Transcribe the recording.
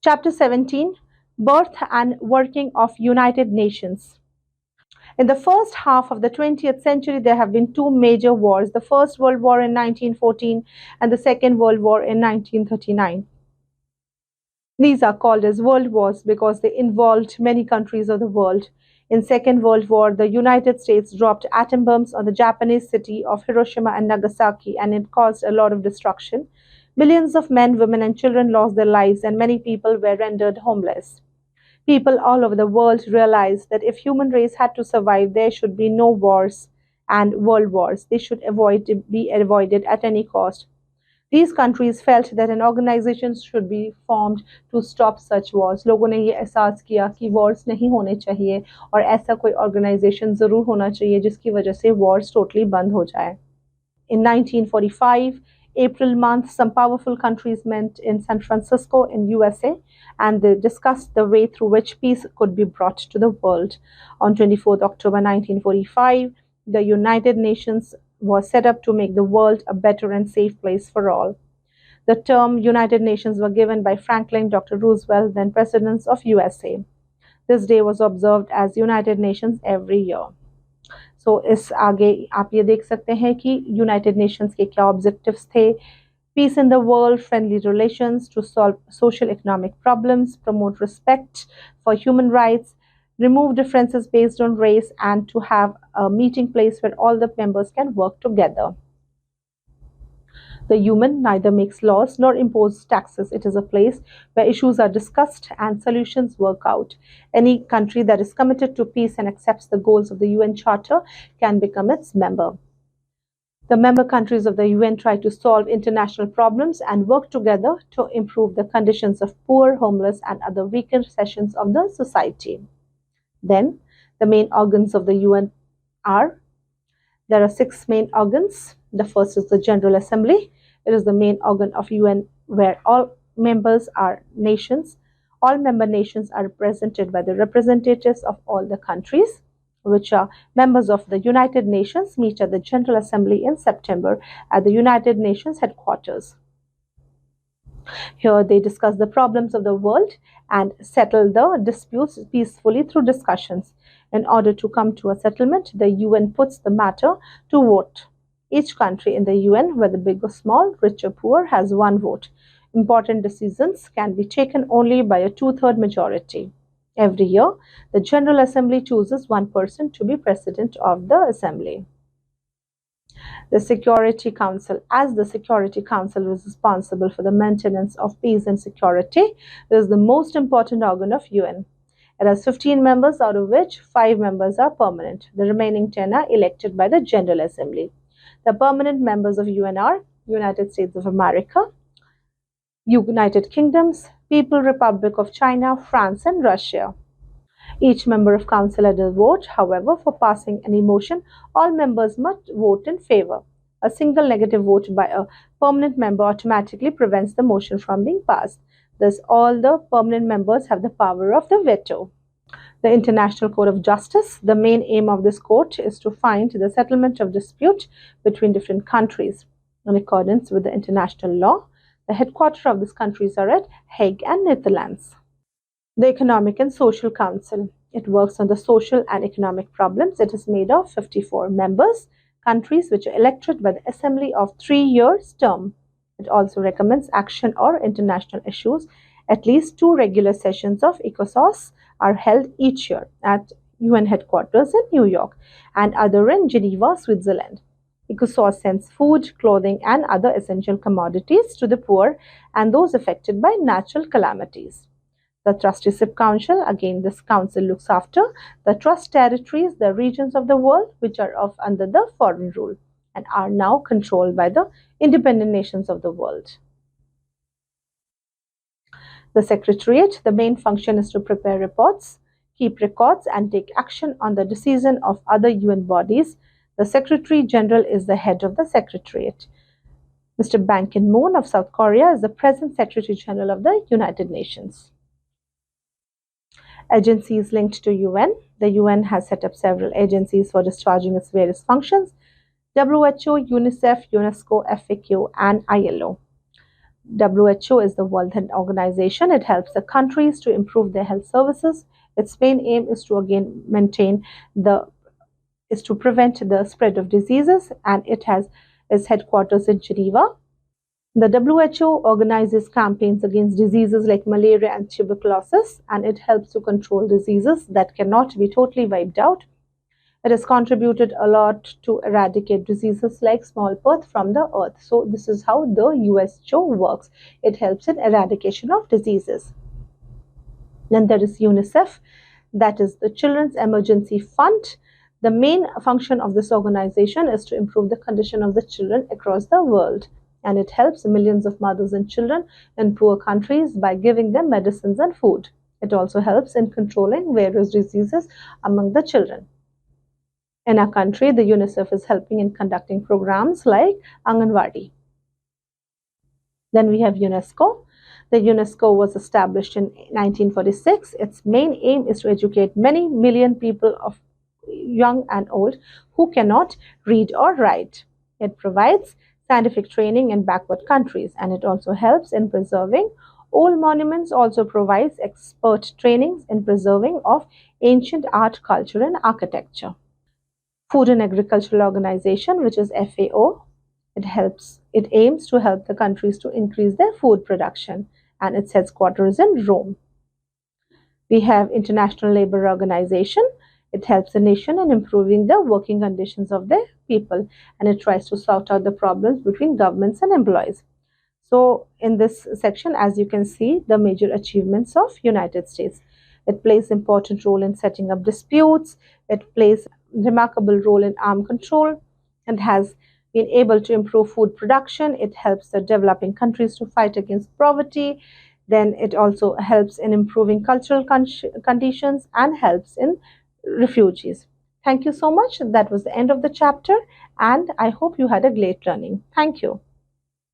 Chapter 17: Birth and Working of United Nations. In the first half of the 20th century, there have been two major wars: the First World War in 1914 and the Second World War in 1939. These are called as world wars because they involved many countries of the world. In Second World War, the United States dropped atom bombs on the Japanese city of Hiroshima and Nagasaki, and it caused a lot of destruction. Millions of men, women, and children lost their lives, and many people were rendered homeless. People all over the world realized that if human race had to survive, there should be no wars and world wars. They should be avoided at any cost. These countries felt that an organization should be formed to stop such wars. लोगों ने ये एहसास किया कि wars नहीं होने चाहिए और ऐसा कोई organization ज़रूर होना चाहिए जिसकी वजह से wars totally बंद हो जाए. In 1945, April month, some powerful countries met in San Francisco in USA, and they discussed the way through which peace could be brought to the world. On 24th October 1945, the United Nations was set up to make the world a better and safe place for all. The term United Nations were given by Franklin Dr. Roosevelt, then President of USA. This day was observed as United Nations every year. सो इस आगे आप ये देख सकते हैं कि United Nations के क्या ऑब्जेक्टिव्स थे. Peace in the world, friendly relations, to solve social economic problems, promote respect for human rights, remove differences based on race, and to have a meeting place where all the members can work together. The UN neither makes laws nor imposes taxes. It is a place where issues are discussed and solutions work out. Any country that is committed to peace and accepts the goals of the UN Charter can become its member. The member countries of the UN try to solve international problems and work together to improve the conditions of poor, homeless, and other weaker sections of the society. Then, the main organs of the UN are: there are 6 main organs. The first is the General Assembly. It is the main organ of UN where all members are nations. All member nations are represented by the representatives of all the countries, which are members of the United Nations, meet at the General Assembly in September at the United Nations headquarters. Here they discuss the problems of the world and settle the disputes peacefully through discussions. In order to come to a settlement, the UN puts the matter to vote. Each country in the UN, whether big or small, rich or poor, has one vote. Important decisions can be taken only by a 2/3 majority. Every year, the General Assembly chooses one person to be president of the Assembly. The Security Council. As the Security Council is responsible for the maintenance of peace and security, it is the most important organ of UN. It has 15 members, out of which 5 members are permanent. The remaining 10 are elected by the General Assembly. The permanent members of UN are United States of America, United Kingdoms, People's Republic of China, France, and Russia. Each member of council had a vote. However, for passing any motion, all members must vote in favor. A single negative vote by a permanent member automatically prevents the motion from being passed. Thus, all the permanent members have the power of the veto. The International Court of Justice. The main aim of this court is to find the settlement of dispute between different countries in accordance with the international law. The headquarters of these countries are at Hague and Netherlands. The Economic and Social Council. It works on the social and economic problems. It is made of 54 members, countries which are elected by the Assembly of 3 years term. It also recommends action or international issues. At least 2 regular sessions of ECOSOC are held each year at UN headquarters in New York and other in Geneva, Switzerland. ECOSOC sends food, clothing, and other essential commodities to the poor and those affected by natural calamities. The Trusteeship Council. Again, this council looks after the trust territories, the regions of the world which are under the foreign rule and are now controlled by the independent nations of the world. The Secretariat. The main function is to prepare reports, keep records, and take action on the decision of other UN bodies. The Secretary General is the head of the Secretariat. Mr. Ban Ki-moon of South Korea is the present Secretary General of the United Nations. Agencies linked to UN. The UN has set up several agencies for discharging its various functions: WHO, UNICEF, UNESCO, FAQ, and ILO. WHO is the World Health Organization. It helps the countries to improve their health services. Its main aim is to again maintain the is to prevent the spread of diseases, and it has its headquarters in Geneva. The WHO organizes campaigns against diseases like malaria and tuberculosis, and it helps to control diseases that cannot be totally wiped out. It has contributed a lot to eradicate diseases like smallpox from the earth. So, this is how the WHO works. It helps in eradication of diseases. Then there is UNICEF, that is the Children's Emergency Fund. The main function of this organization is to improve the condition of the children across the world, and it helps millions of mothers and children in poor countries by giving them medicines and food. It also helps in controlling various diseases among the children. In our country, the UNICEF is helping in conducting programs like Anganwadi. Then we have UNESCO. The UNESCO was established in 1946. Its main aim is to educate many million people of young and old who cannot read or write. It provides scientific training in backward countries, and it also helps in preserving old monuments, also provides expert trainings in preserving of ancient art, culture, and architecture. Food and Agricultural Organization, which is FAO, it aims to help the countries to increase their food production, and its headquarters is in Rome. We have International Labour Organization. It helps the nation in improving the working conditions of their people, and it tries to sort out the problems between governments and employees. So in this section, as you can see, the major achievements of United States. It plays important role in setting up disputes. It plays remarkable role in arms control and has been able to improve food production. It helps the developing countries to fight against poverty. Then it also helps in improving cultural conditions and helps in refugees. Thank you so much. That was the end of the chapter, and I hope you had a great learning. Thank you.